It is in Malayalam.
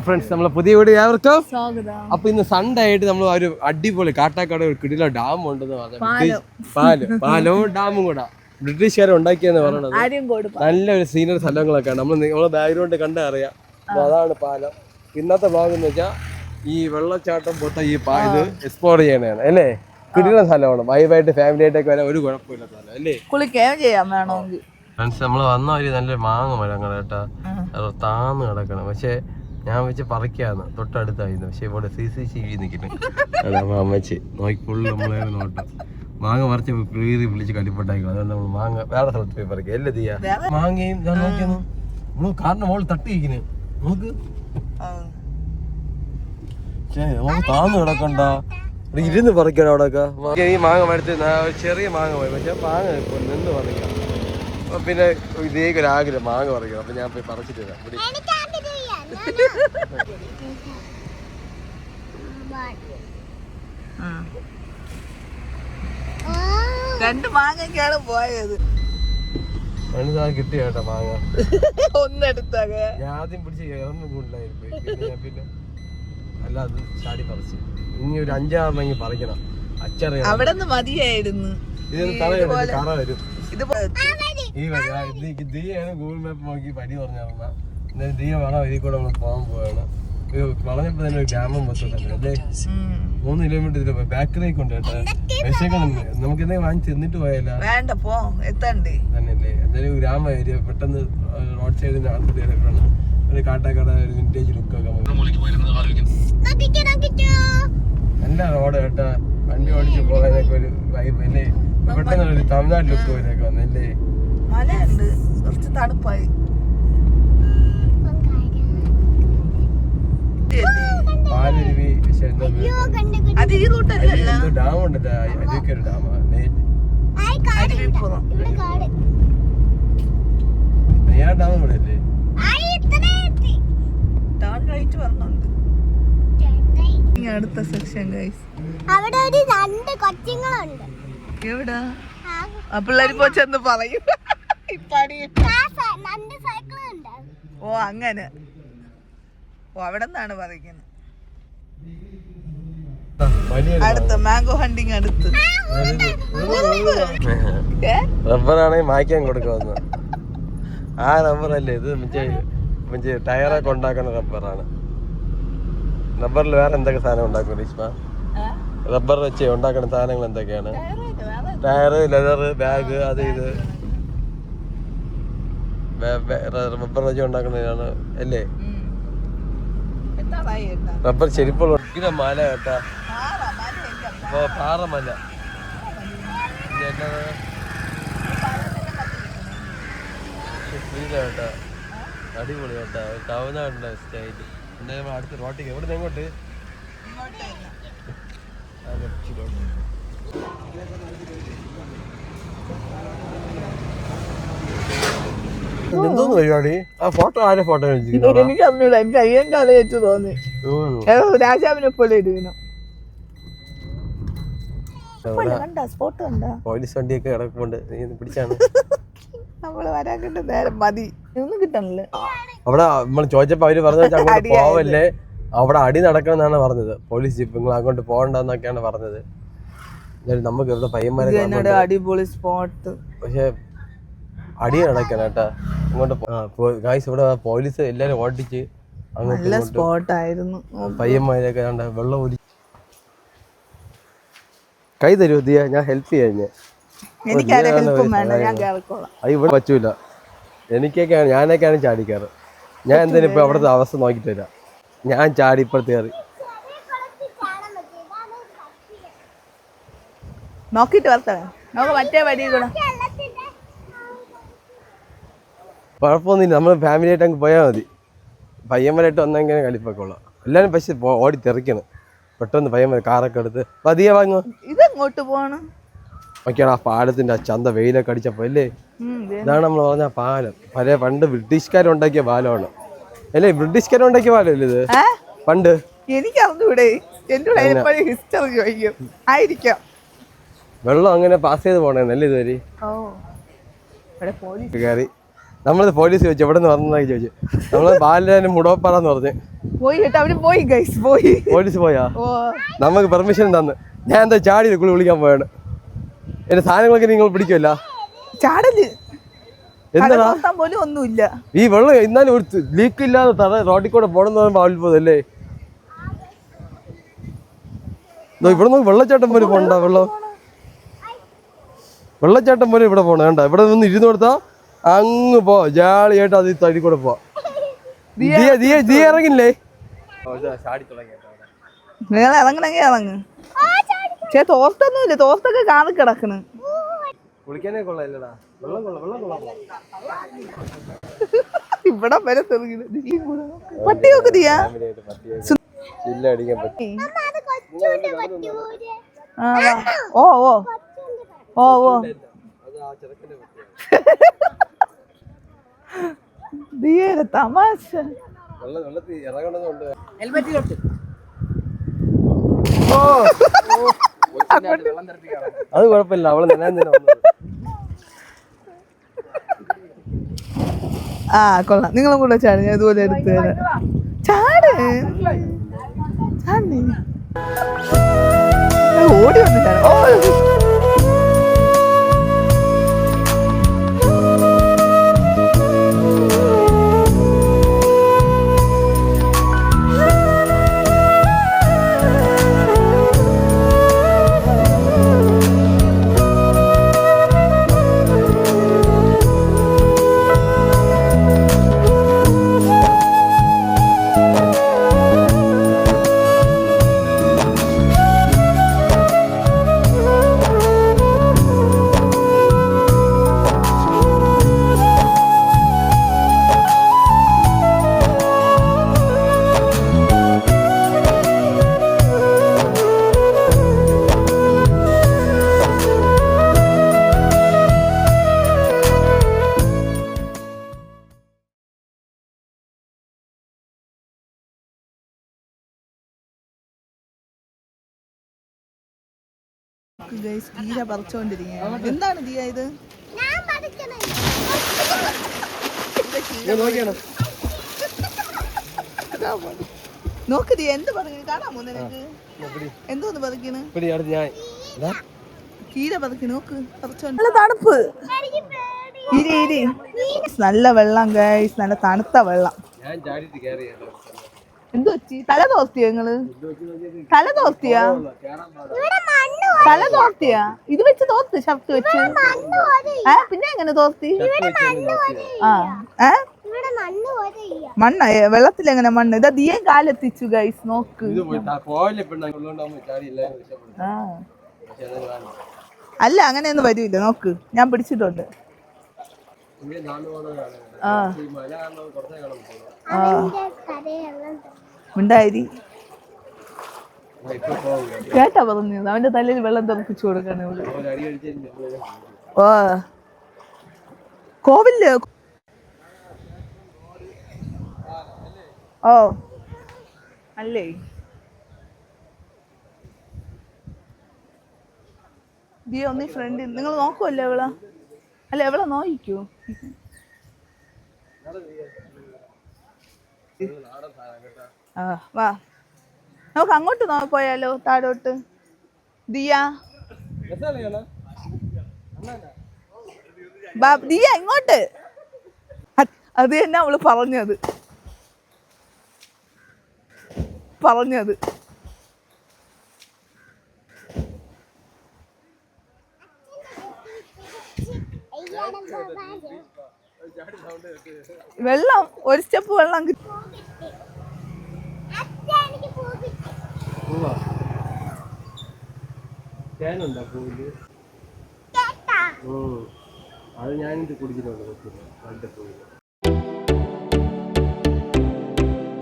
ഫ്രണ്ട്സ് നമ്മളെ പുതിയ വീഡിയോ ഏവർക്കും സ്വാഗതം. അപ്പൊ ഇന്ന് സൺഡേ ആയിട്ട് നമ്മൾ ഒരു അടിപൊളി കാട്ടാക്കാട് ഒരു കിടില ഡാം ഉണ്ടെന്ന് പറഞ്ഞു. പാലവും ഡാമും കൂടെ ബ്രിട്ടീഷുകാരെ ഉണ്ടാക്കിയെന്ന് പറയുന്നത് നല്ലൊരു സീനിയർ സ്ഥലങ്ങളൊക്കെയാണ്. നമ്മളെ ബാക്ക്ഗ്രൗണ്ട് കണ്ടാ അറിയാം. അപ്പൊ അതാണ് പാലം. ഇന്നത്തെ വ്ളോഗ് എന്ന് വെച്ചാൽ ഈ വെള്ളച്ചാട്ടം പോത്ത ഈ ഇത് എക്സ്പ്ലോർ ചെയ്യണതാണ് അല്ലേ. കിടില സ്ഥലമാണ്. വൈബായിട്ട് ഫാമിലി ആയിട്ടൊക്കെ വരാൻ ഒരു കുഴപ്പമില്ല സ്ഥലം അല്ലേ. കുളിക്കുകയും ചെയ്യാൻ വേണമെങ്കിൽ. ഫ്രണ്ട്സ് നമ്മള് വന്ന വഴി നല്ലൊരു മാങ്ങ മരങ്ങൾ കേട്ടാ താന്ന് കിടക്കണം. പക്ഷെ ഞാൻ വെച്ച് പറിക്കാന്ന് തൊട്ടടുത്തായിരുന്നു. പക്ഷെ ഇവിടെ CCTV നിൽക്കുന്നു. അമ്മച്ചി നോക്കി ഫുള്ള് നമ്മളെ നോട്ടം. മാങ്ങ പറിച്ച് കീറി വിളിച്ച് കലിപ്പട്ടായിക്കണം. അതുകൊണ്ട് നമ്മൾ മാങ്ങ വേറെ സ്ഥലത്ത് പോയി പറിക്കുക അല്ലേ തീയ. മാങ്ങയും ഞാൻ നോക്കിയാന്നു നമ്മള് കാരണം മോള് തട്ടിയിരിക്കുന്നു. നോക്ക് നമുക്ക് താന്ന് കിടക്കണ്ട. ഇരുന്ന് പറിക്കണം അവിടെയൊക്കെ. ഈ മാങ്ങ മരത്തിൽ ചെറിയ മാങ്ങ പോയി. പക്ഷെ മാങ്ങ നിന്ന് പറിക്കാം. പിന്നെ ഇതേക്ക് ഒരു ആഗ്രഹം മാങ്ങ പറിക്കണം. അപ്പൊ ഞാൻ പോയി പറിച്ചിട്ട് വരാം. രണ്ട് മാങ്ങയ്ക്കാണ് പോയത്. കിട്ടിയ കേട്ടോ മാങ്ങ ഒന്നെടുത്താക ഞാൻ ആദ്യം പിടിച്ച് ഇറന്നു കൂടുതലായി. പിന്നെ അല്ലാതെ ചാടി പറിച്ചു. ഇനി ഒരു 5-6 പറിക്കണം. അച്ചറിയാം അവിടെ മതിയായിരുന്നു. കറ വരും. ദിയാണ് ഗൂഗിൾ മാപ്പ് നോക്കി പടി പറഞ്ഞാ. ദിയ വള വരി കൂടെ നമ്മള് പോകാൻ പോവാണ്. വളഞ്ഞപ്പോ തന്നെ ഒരു ഗ്രാമം മൊത്തം അല്ലേ. 3 കിലോമീറ്റർ ഇതിൽ ബാക്കറിയൊക്കെ ഉണ്ട് കേട്ടോ. വിശക്കണം. നമുക്ക് എന്തെങ്കിലും വാങ്ങിച്ച് തിന്നിട്ട് പോയാലോ തന്നെയല്ലേ. എന്തായാലും ഗ്രാമ ഏരിയ പെട്ടെന്ന് റോഡ് സൈഡിന് അടുത്ത് ഒരു കാട്ടാക്കട ഒരു വിന്റേജ് ലുക്കൊക്കെ നല്ല റോഡ് കേട്ടാ. വണ്ടി ഓടിച്ച് പോകാനൊക്കെ ഒരു വൈബ് അല്ലേ. പെട്ടെന്ന് ഒരു തമിഴ്നാട് ലുക്ക് പോലെയൊക്കെ വന്നല്ലേ. മലയുണ്ട് കുറച്ച് തണുപ്പായി. പാലരുവി ഡാം ഉണ്ടല്ലോ. അതൊക്കെ ഒരു ഡാമാ. നെയ്യാർ ഡാം ഇവിടെ അല്ലേ. അടുത്ത സെക്ഷൻ ഗൈസ്. അവിടെ ഒരു 2 കൊച്ചുങ്ങളുണ്ട്. എവിടാ പിള്ളേര് പോച്ചെന്ന് പറയും. ഓ അങ്ങനെ. ഓ അവിടെ നിന്നാണ് പറയുന്നത്. അടുത്ത് മാംഗോ ഹണ്ടിങ് അടുത്ത്. റബ്ബറാണെങ്കിൽ മായ്ക്കാൻ കൊടുക്കുമെന്ന്. ആ റബ്ബറല്ലേ ഇത്. മറ്റേ ടയറൊക്കെ ഉണ്ടാക്കുന്ന റബ്ബറാണ്. റബ്ബറിൽ വേറെ എന്തൊക്കെ സാധനം ഉണ്ടാക്കും രശ്മ? റബ്ബർ വെച്ച് ഉണ്ടാക്കുന്ന സാധനങ്ങൾ എന്തൊക്കെയാണ്? ടയറ്, ലെതർ, ബാഗ്, അത് ഇത് റബ്ബർ വെച്ച് ഉണ്ടാക്കുന്നതാണ് അല്ലേ. റബ്ബർ ചെരുപ്പുള്ള മല കേട്ടാ. പാറമല കേട്ടാ. അടിപൊളി കേട്ടാ. തമിഴ്നാടിന്റെ സ്റ്റൈല്. എന്തായാലും അടുത്ത റോട്ടിക്ക് എവിടെ നിന്ന് എങ്ങോട്ട് എന്തോന്ന് പരിപാടി? ആ ഫോട്ടോ ആരെ ഫോട്ടോ എനിക്ക് അറിഞ്ഞൂടാ. എനിക്ക് അയ്യം കാല വെച്ച് തോന്നി. രാജാവിനെ പോലെ ഇടുന്നു. പോലീസ് വണ്ടിയൊക്കെ കിടക്കുന്നുണ്ട്. നീ പിടിച്ചാണ് നമ്മള് വരാൻ കിട്ട നേരം മതി. ഒന്നും കിട്ടണല്ലേ. അവിടെ നമ്മൾ ചോദിച്ചപ്പോ അവര് പറഞ്ഞ അങ്ങോട്ട് പോവല്ലേ, അവിടെ അടി നടക്കണം എന്നാണ് പറഞ്ഞത്. പോലീസ് ജീപ്പ് നിങ്ങൾ അങ്ങോട്ട് പോകണ്ടെന്നൊക്കെയാണ് പറഞ്ഞത്. നമുക്ക് ഇവിടെ പയ്യന്മാരെ അടിപൊളി സ്പോട്ട്. പക്ഷെ അടി നടക്കണം കേട്ടാ. അങ്ങോട്ട് ഇവിടെ പോലീസ് എല്ലാരും ഓടിച്ച് നല്ല സ്പോട്ടായിരുന്നു. പയ്യന്മാരൊക്കെ വെള്ളം ഒലി. കൈ തരൂ ദിയ, ഞാൻ ഹെൽപ്പ് ചെയ്യാ. ഇവിടെ പറ്റൂല. എനിക്കൊക്കെയാണ്, ഞാനൊക്കെയാണ് ചാടിക്കാറ്. ഞാൻ എന്തായാലും ഇപ്പൊ അവിടുത്തെ അവസ്ഥ നോക്കിട്ട് വരാം. ഞാൻ ചാടി ഇപ്പഴത്തെ കയറി നോക്കിട്ട് വരട്ടെ. മറ്റേ വടി കുഴപ്പമൊന്നുമില്ല. നമ്മള് ഫാമിലി ആയിട്ട് അങ്ങ് പോയാൽ മതി. പയ്യന്മാരായിട്ട് വന്നെങ്കിൽ കളിപ്പൊക്കെ ഉള്ള എല്ലാരും. പക്ഷെ ഓടി തെറിക്കണം പെട്ടെന്ന്. പയ്യന്മാർ കാറൊക്കെ എടുത്ത് പതിയെ വാങ്ങുക. ഇതെങ്ങോട്ട് പോകണം? ഒക്കെയാണ് ആ പാലത്തിന്റെ ചന്ത വെയിലൊക്കെ അടിച്ചപ്പോ അല്ലേ. ഇതാണ് നമ്മൾ പറഞ്ഞ പാലം. പണ്ട് ബ്രിട്ടീഷുകാരുണ്ടാക്കിയ പാലമാണ് അല്ലേ. ബ്രിട്ടീഷുകാരുണ്ടാക്കിയ പാലം അല്ലേ ഇത് പണ്ട്. എനിക്കറിഞ്ഞൂടെ. ഹിസ്റ്ററി ചോദിക്കും ആയിരിക്കാം. വെള്ളം അങ്ങനെ പാസ് ചെയ്ത് പോണേന്നല്ലേ ഇതുവരെ. കയറി നമ്മളത് പോലീസ് ചോദിച്ചു എവിടെ നിന്ന് വന്നതായി ചോദിച്ചു. നമ്മള് ബാലന് മുടോപ്പാറന്ന് പറഞ്ഞു. പോയി കേട്ടോ, അവര് പോയി ഗൈസ്, പോയി. പോലീസ് പോയാ? ഓ, നമുക്ക് പെർമിഷൻ തന്ന്. ഞാൻ എന്താ ചാടി വിളിക്കാൻ പോയാണ്. എന്റെ സാധനങ്ങളൊക്കെ നിങ്ങൾ പിടിക്കുമല്ല? ചാടല് എന്താ പോലും ഒന്നുമില്ല. ഈ വെള്ളം എന്നാലും ഒരു ലീക്ക് ഇല്ലാതെ റോഡിൽ കൂടെ പോണെന്ന് പറയുമ്പോ ആവിൽ പോതല്ലേ. ഇവിടെ നിന്ന് വെള്ളച്ചാട്ടം പോലെ പോണ്ട. വെള്ളച്ചാട്ടം പോലെ ഇവിടെ പോണ വേണ്ട. ഇവിടെ നിന്ന് ഇരുന്ന് കൊടുത്താ അങ്ങ് പോ, ജാളിയായിട്ട് അത് തടി കൂടെ പോവാ. ഇറങ്ങില്ലേ? നിങ്ങൾ ഇറങ്ങണമെങ്കിൽ ഇറങ്ങ്. പക്ഷേ തോർത്തൊന്നുമില്ല, തോർത്തൊക്കെ കാണി കിടക്കണ്. കുളിക്കാനേ കൊള്ളാം. വെള്ളം കൊള്ളാം. ഇവിടെ വരെ പട്ടിയൊക്കെ തീയാ അടിക്കാൻ പറ്റി. ഓ ഓ ഓ ഓ ദിയേടെ തമാശ. അത് കുഴപ്പമില്ല, അവള് ആ കൊള്ളാം. നിങ്ങളും കൂടെ ചാടി, ഞാൻ ഇതുപോലെ എടുത്ത് തരാം. ചാട് ഓടി വന്നു ചാട്. ഓ തീര പറിച്ചോണ്ടിരിക്കുകയാണ്. എന്താണ് ദിയ ഇത്? നോക്ക് ദിയ, എന്ത് പറഞ്ഞു കാണാമോ നിനക്ക്? എന്തോന്ന് പറിക്കണ്? കീര പറിക്ക്, നോക്ക് പറിച്ചോണ്ട്. നല്ല തണുപ്പ്, നല്ല വെള്ളം ഗൈസ്, നല്ല തണുത്ത വെള്ളം. എന്ത് പറ്റി? തല തോർത്തിയോ നിങ്ങള്? തല തോർത്തിയാ? തല തോർത്തിയാ? ഇത് വെച്ച് തോർത്ത്, ഷർട്ട് വെച്ച്. പിന്നെ എങ്ങനെ തോർത്തി? മണ്ണ വെള്ളത്തിൽ എങ്ങനെ മണ്ണ്? ഇതാ ദിയം കാലെത്തിച്ചു ഗൈസ്, നോക്ക്. അല്ല അങ്ങനെയൊന്നും വരൂല്ല, നോക്ക്, ഞാൻ പിടിച്ചിട്ടുണ്ട്. ഉണ്ടായി കേട്ടാ പറഞ്ഞത്, അവന്റെ തലയിൽ വെള്ളം തെറിപ്പിച്ചു കൊടുക്കണേ. ഓ കോവില്. ഓ അല്ലേ, ദിയ ഒന്നീ ഫ്രണ്ട് നിങ്ങൾ നോക്കുമല്ലോ എവള. അല്ല എവളെ നോക്കൂ. ആ വാ, നമുക്ക് അങ്ങോട്ട് പോയാലോ, താഴോട്ട്. ദിയ ദിയ ഇങ്ങോട്ട്. അത് തന്നെ അവള് പറഞ്ഞത്. വെള്ളം ഒരു സ്റ്റെപ്പ് വെള്ളം കിട്ടും. അത് ഞാനിത് കുടിച്ചിട്ടുണ്ട്.